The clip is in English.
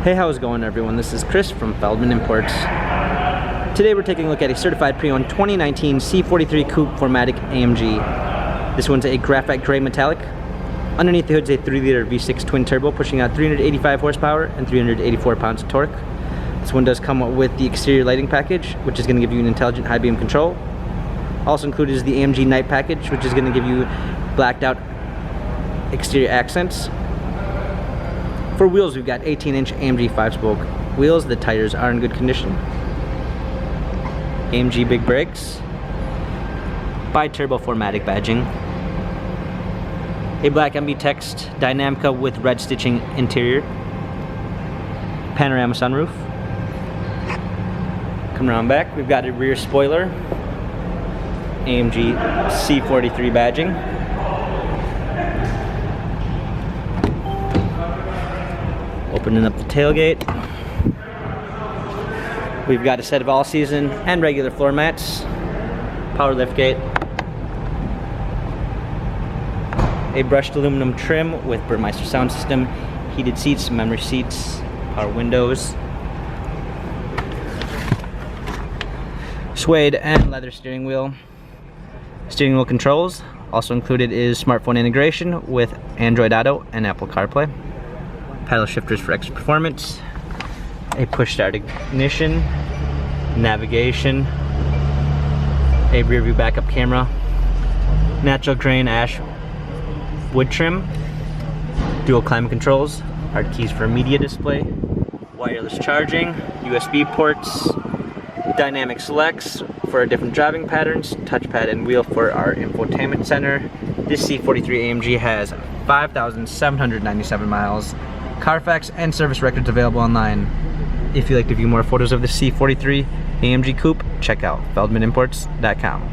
Hey, how's it going everyone? This is Chris from Feldmann Imports. Today we're taking a look at a certified pre-owned 2019 C43 Coupe 4MATIC AMG. This one's a graphite gray metallic. Underneath the hood's a 3-liter V6 twin turbo pushing out 385 horsepower and 384 pounds of torque. This one does come with the exterior lighting package, which is going to give you an intelligent high beam control. Also included is the AMG night package, which is going to give you blacked out exterior accents. For wheels, we've got 18-inch AMG 5-spoke wheels. The tires are in good condition. AMG big brakes. Bi-turbo 4MATIC badging. A black MB text Dynamica with red stitching interior. Panorama sunroof. Come around back, we've got a rear spoiler. AMG C43 badging. Opening up the tailgate, we've got a set of all-season and regular floor mats, power liftgate, a brushed aluminum trim with Burmeister sound system, heated seats, memory seats, power windows, suede and leather steering wheel controls. Also included is smartphone integration with Android Auto and Apple CarPlay. Paddle shifters for extra performance, a push start ignition, navigation, a rear view backup camera, natural grain ash wood trim, dual climate controls, hard keys for media display, wireless charging, USB ports, dynamic selects for different driving patterns, touchpad and wheel for our infotainment center. This C43 AMG has 5,797 miles. Carfax and service records available online. If you'd like to view more photos of the C43 AMG Coupe, check out feldmanimports.com.